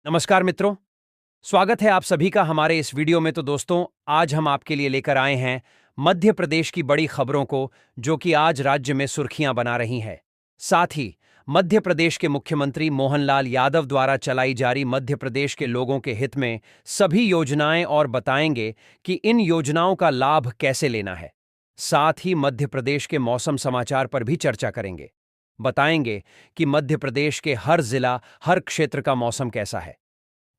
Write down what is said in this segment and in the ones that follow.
नमस्कार मित्रों, स्वागत है आप सभी का हमारे इस वीडियो में। तो दोस्तों, आज हम आपके लिए लेकर आए हैं मध्य प्रदेश की बड़ी खबरों को, जो कि आज राज्य में सुर्खियां बना रही हैं। साथ ही मध्य प्रदेश के मुख्यमंत्री मोहनलाल यादव द्वारा चलाई जा रही मध्य प्रदेश के लोगों के हित में सभी योजनाएं और बताएंगे कि इन योजनाओं का लाभ कैसे लेना है। साथ ही मध्य प्रदेश के मौसम समाचार पर भी चर्चा करेंगे। बताएंगे कि मध्य प्रदेश के हर जिला, हर क्षेत्र का मौसम कैसा है।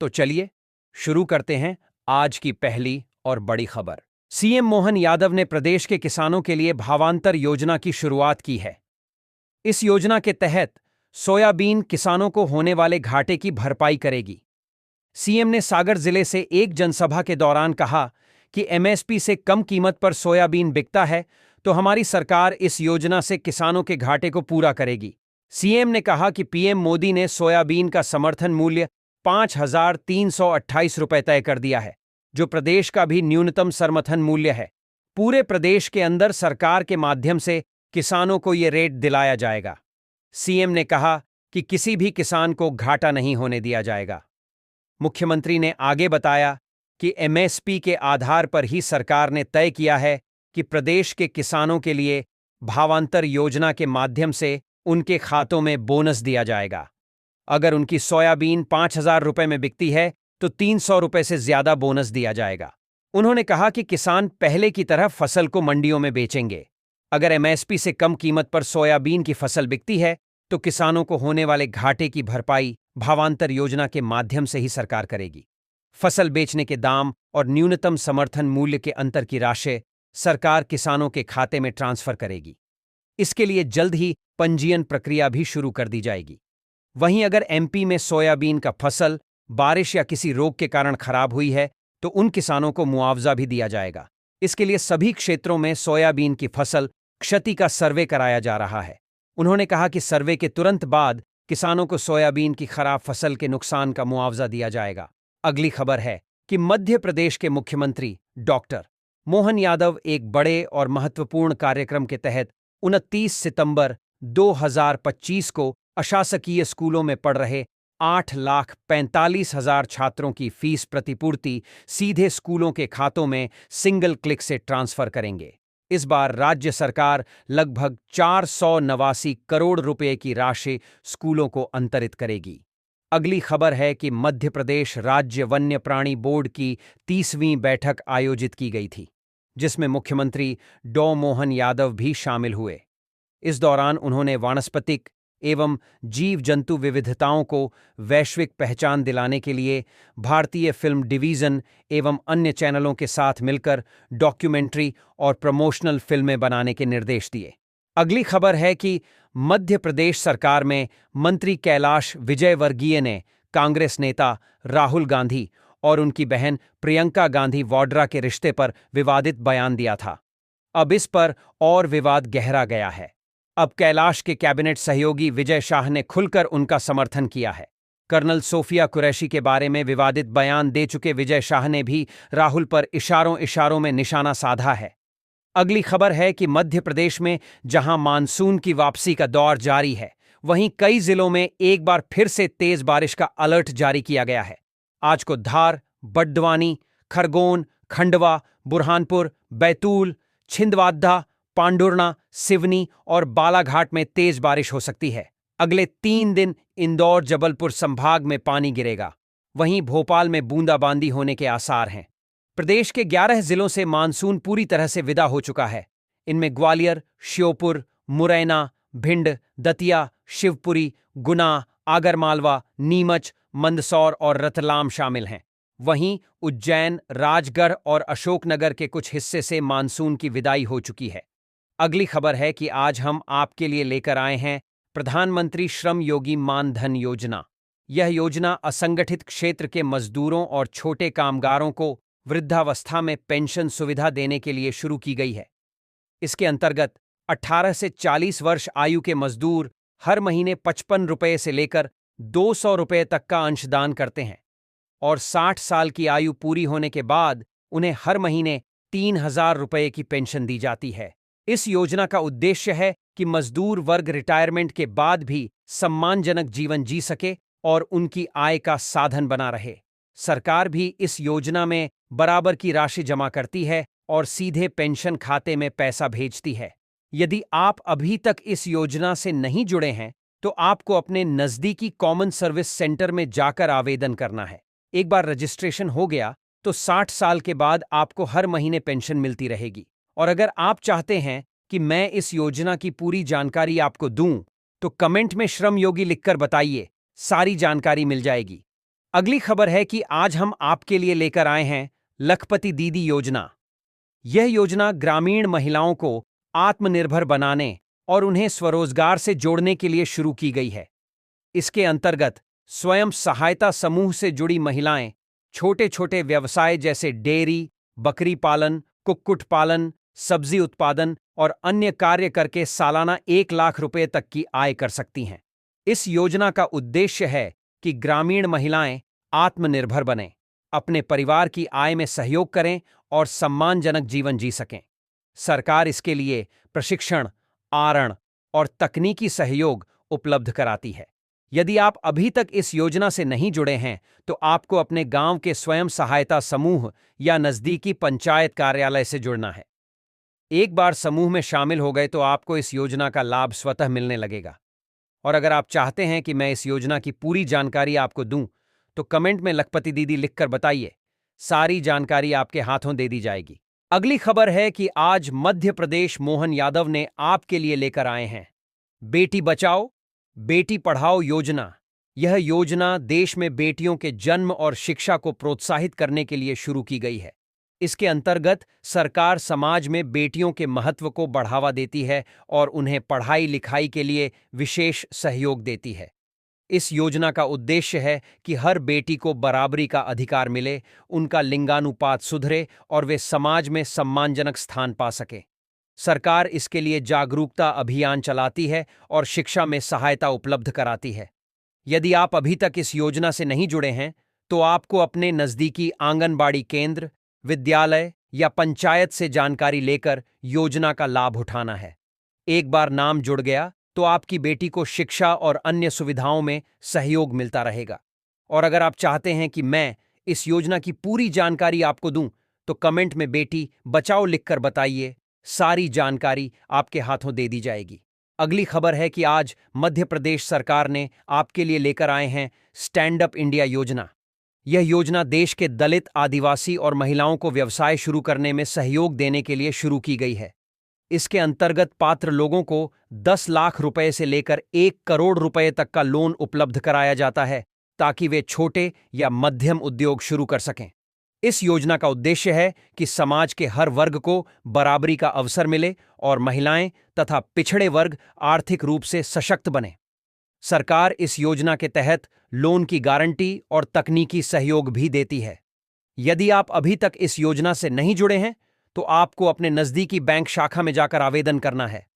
तो चलिए शुरू करते हैं आज की पहली और बड़ी खबर। सीएम मोहन यादव ने प्रदेश के किसानों के लिए भावांतर योजना की शुरुआत की है। इस योजना के तहत सोयाबीन किसानों को होने वाले घाटे की भरपाई करेगी। सीएम ने सागर जिले से एक जनसभा के दौरान कहा कि एमएसपी से कम कीमत पर सोयाबीन बिकता है, तो हमारी सरकार इस योजना से किसानों के घाटे को पूरा करेगी। सीएम ने कहा कि पीएम मोदी ने सोयाबीन का समर्थन मूल्य 5,328 रुपये तय कर दिया है, जो प्रदेश का भी न्यूनतम समर्थन मूल्य है। पूरे प्रदेश के अंदर सरकार के माध्यम से किसानों को ये रेट दिलाया जाएगा। सीएम ने कहा कि किसी भी किसान को घाटा नहीं होने दिया जाएगा। मुख्यमंत्री ने आगे बताया कि एमएसपी के आधार पर ही सरकार ने तय किया है कि प्रदेश के किसानों के लिए भावांतर योजना के माध्यम से उनके खातों में बोनस दिया जाएगा। अगर उनकी सोयाबीन 5,000 रुपये में बिकती है तो 300 रुपये से ज्यादा बोनस दिया जाएगा। उन्होंने कहा कि किसान पहले की तरह फसल को मंडियों में बेचेंगे। अगर एमएसपी से कम कीमत पर सोयाबीन की फसल बिकती है तो किसानों को होने वाले घाटे की भरपाई भावांतर योजना के माध्यम से ही सरकार करेगी। फसल बेचने के दाम और न्यूनतम समर्थन मूल्य के अंतर की राशि सरकार किसानों के खाते में ट्रांसफर करेगी। इसके लिए जल्द ही पंजीयन प्रक्रिया भी शुरू कर दी जाएगी। वहीं अगर एमपी में सोयाबीन का फसल बारिश या किसी रोग के कारण खराब हुई है तो उन किसानों को मुआवजा भी दिया जाएगा। इसके लिए सभी क्षेत्रों में सोयाबीन की फसल क्षति का सर्वे कराया जा रहा है। उन्होंने कहा कि सर्वे के तुरंत बाद किसानों को सोयाबीन की खराब फसल के नुकसान का मुआवजा दिया जाएगा। अगली खबर है कि मध्य प्रदेश के मुख्यमंत्री डॉक्टर मोहन यादव एक बड़े और महत्वपूर्ण कार्यक्रम के तहत 29 सितंबर 2025 को अशासकीय स्कूलों में पढ़ रहे 8,45,000 छात्रों की फीस प्रतिपूर्ति सीधे स्कूलों के खातों में सिंगल क्लिक से ट्रांसफर करेंगे। इस बार राज्य सरकार लगभग 489 करोड़ रुपए की राशि स्कूलों को अंतरित करेगी। अगली खबर है कि मध्य प्रदेश राज्य वन्य प्राणी बोर्ड की 30वीं बैठक आयोजित की गई थी, जिसमें मुख्यमंत्री डॉ मोहन यादव भी शामिल हुए। इस दौरान उन्होंने वानस्पतिक एवं जीव जंतु विविधताओं को वैश्विक पहचान दिलाने के लिए भारतीय फिल्म डिवीजन एवं अन्य चैनलों के साथ मिलकर डॉक्यूमेंट्री और प्रमोशनल फिल्में बनाने के निर्देश दिए। अगली खबर है कि मध्य प्रदेश सरकार में मंत्री कैलाश विजयवर्गीय ने कांग्रेस नेता राहुल गांधी और उनकी बहन प्रियंका गांधी वाड्रा के रिश्ते पर विवादित बयान दिया था। अब इस पर और विवाद गहरा गया है। अब कैलाश के कैबिनेट सहयोगी विजय शाह ने खुलकर उनका समर्थन किया है। कर्नल सोफिया कुरैशी के बारे में विवादित बयान दे चुके विजय शाह ने भी राहुल पर इशारों इशारों में निशाना साधा है। अगली खबर है कि मध्य प्रदेश में जहां मानसून की वापसी का दौर जारी है, वहीं कई जिलों में एक बार फिर से तेज बारिश का अलर्ट जारी किया गया है। आज को धार, बड़वानी, खरगोन, खंडवा, बुरहानपुर, बैतूल, छिंदवाड़ा, पांडुर्ना, सिवनी और बालाघाट में तेज बारिश हो सकती है। अगले 3 दिन इंदौर, जबलपुर संभाग में पानी गिरेगा। वहीं भोपाल में बूंदाबांदी होने के आसार हैं। प्रदेश के 11 जिलों से मानसून पूरी तरह से विदा हो चुका है। इनमें ग्वालियर, श्योपुर, मुरैना, भिंड, दतिया, शिवपुरी, गुना, आगरमालवा, नीमच, मंदसौर और रतलाम शामिल हैं। वहीं उज्जैन, राजगढ़ और अशोकनगर के कुछ हिस्से से मानसून की विदाई हो चुकी है। अगली खबर है कि आज हम आपके लिए लेकर आए हैं प्रधानमंत्री श्रम योगी मान धन योजना। यह योजना असंगठित क्षेत्र के मजदूरों और छोटे कामगारों को वृद्धावस्था में पेंशन सुविधा देने के लिए शुरू की गई है। इसके अंतर्गत 18 से 40 वर्ष आयु के मजदूर हर महीने 55 रुपये से लेकर 200 रुपये तक का अंशदान करते हैं और 60 साल की आयु पूरी होने के बाद उन्हें हर महीने 3,000 रुपये की पेंशन दी जाती है। इस योजना का उद्देश्य है कि मजदूर वर्ग रिटायरमेंट के बाद भी सम्मानजनक जीवन जी सके और उनकी आय का साधन बना रहे। सरकार भी इस योजना में बराबर की राशि जमा करती है और सीधे पेंशन खाते में पैसा भेजती है। यदि आप अभी तक इस योजना से नहीं जुड़े हैं, तो आपको अपने नज़दीकी कॉमन सर्विस सेंटर में जाकर आवेदन करना है। एक बार रजिस्ट्रेशन हो गया, तो 60 साल के बाद आपको हर महीने पेंशन मिलती रहेगी। और अगर आप चाहते हैं कि मैं इस योजना की पूरी जानकारी आपको दूं, तो कमेंट में श्रम योगी लिखकर बताइए, सारी जानकारी मिल जाएगी। अगली खबर है कि आज हम आपके लिए लेकर आए हैं लखपति दीदी योजना। यह योजना ग्रामीण महिलाओं को आत्मनिर्भर बनाने और उन्हें स्वरोजगार से जोड़ने के लिए शुरू की गई है। इसके अंतर्गत स्वयं सहायता समूह से जुड़ी महिलाएं छोटे छोटे व्यवसाय जैसे डेयरी, बकरी पालन, कुक्कुट पालन, सब्जी उत्पादन और अन्य कार्य करके सालाना 1 लाख रुपए तक की आय कर सकती हैं। इस योजना का उद्देश्य है कि ग्रामीण महिलाएं आत्मनिर्भर बनें, अपने परिवार की आय में सहयोग करें और सम्मानजनक जीवन जी सकें। सरकार इसके लिए प्रशिक्षण, आरण और तकनीकी सहयोग उपलब्ध कराती है। यदि आप अभी तक इस योजना से नहीं जुड़े हैं, तो आपको अपने गांव के स्वयं सहायता समूह या नज़दीकी पंचायत कार्यालय से जुड़ना है। एक बार समूह में शामिल हो गए तो आपको इस योजना का लाभ स्वतः मिलने लगेगा। और अगर आप चाहते हैं कि मैं इस योजना की पूरी जानकारी आपको दूं, तो कमेंट में लखपति दीदी लिखकर बताइए, सारी जानकारी आपके हाथों दे दी जाएगी। अगली खबर है कि आज मध्य प्रदेश मोहन यादव ने आपके लिए लेकर आए हैं बेटी बचाओ, बेटी पढ़ाओ योजना। यह योजना देश में बेटियों के जन्म और शिक्षा को प्रोत्साहित करने के लिए शुरू की गई है। इसके अंतर्गत सरकार समाज में बेटियों के महत्व को बढ़ावा देती है और उन्हें पढ़ाई लिखाई के लिए विशेष सहयोग देती है। इस योजना का उद्देश्य है कि हर बेटी को बराबरी का अधिकार मिले, उनका लिंगानुपात सुधरे और वे समाज में सम्मानजनक स्थान पा सकें। सरकार इसके लिए जागरूकता अभियान चलाती है और शिक्षा में सहायता उपलब्ध कराती है। यदि आप अभी तक इस योजना से नहीं जुड़े हैं, तो आपको अपने नज़दीकी आंगनबाड़ी केंद्र, विद्यालय या पंचायत से जानकारी लेकर योजना का लाभ उठाना है। एक बार नाम जुड़ गया, तो आपकी बेटी को शिक्षा और अन्य सुविधाओं में सहयोग मिलता रहेगा। और अगर आप चाहते हैं कि मैं इस योजना की पूरी जानकारी आपको दूं, तो कमेंट में बेटी बचाओ लिखकर बताइए, सारी जानकारी आपके हाथों दे दी जाएगी। अगली खबर है कि आज मध्य प्रदेश सरकार ने आपके लिए लेकर आए हैं स्टैंड अप इंडिया योजना। यह योजना देश के दलित, आदिवासी और महिलाओं को व्यवसाय शुरू करने में सहयोग देने के लिए शुरू की गई है। इसके अंतर्गत पात्र लोगों को 10 लाख रुपए से लेकर 1 करोड़ रुपए तक का लोन उपलब्ध कराया जाता है, ताकि वे छोटे या मध्यम उद्योग शुरू कर सकें। इस योजना का उद्देश्य है कि समाज के हर वर्ग को बराबरी का अवसर मिले और महिलाएं तथा पिछड़े वर्ग आर्थिक रूप से सशक्त बने। सरकार इस योजना के तहत लोन की गारंटी और तकनीकी सहयोग भी देती है। यदि आप अभी तक इस योजना से नहीं जुड़े हैं, तो आपको अपने नज़दीकी बैंक शाखा में जाकर आवेदन करना है।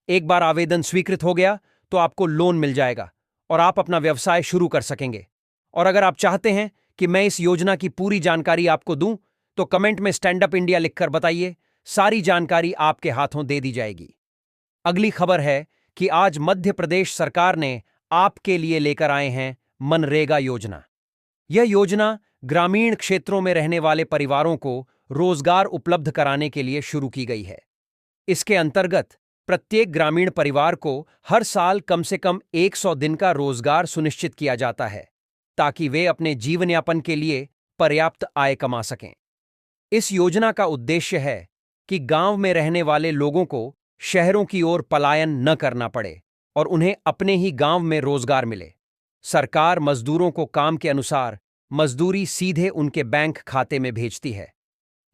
एक बार आवेदन स्वीकृत हो गया, तो आपको लोन मिल जाएगा और आप अपना व्यवसाय शुरू कर सकेंगे। और अगर आप चाहते हैं कि मैं इस योजना की पूरी जानकारी आपको दूं, तो कमेंट में स्टैंड अप इंडिया लिखकर बताइए, सारी जानकारी आपके हाथों दे दी जाएगी। अगली खबर है कि आज मध्य प्रदेश सरकार ने आपके लिए लेकर आए हैं मनरेगा योजना। यह योजना ग्रामीण क्षेत्रों में रहने वाले परिवारों को रोजगार उपलब्ध कराने के लिए शुरू की गई है। इसके अंतर्गत प्रत्येक ग्रामीण परिवार को हर साल कम से कम 100 दिन का रोजगार सुनिश्चित किया जाता है, ताकि वे अपने जीवन यापन के लिए पर्याप्त आय कमा सकें। इस योजना का उद्देश्य है कि गांव में रहने वाले लोगों को शहरों की ओर पलायन न करना पड़े और उन्हें अपने ही गांव में रोजगार मिले। सरकार मजदूरों को काम के अनुसार मजदूरी सीधे उनके बैंक खाते में भेजती है।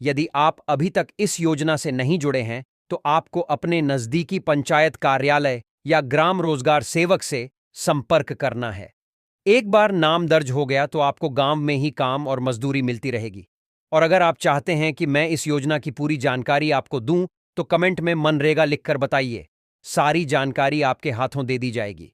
यदि आप अभी तक इस योजना से नहीं जुड़े हैं, तो आपको अपने नज़दीकी पंचायत कार्यालय या ग्राम रोजगार सेवक से संपर्क करना है। एक बार नाम दर्ज हो गया, तो आपको गांव में ही काम और मजदूरी मिलती रहेगी। और अगर आप चाहते हैं कि मैं इस योजना की पूरी जानकारी आपको दूं, तो कमेंट में मनरेगा लिखकर बताइए, सारी जानकारी आपके हाथों दे दी जाएगी।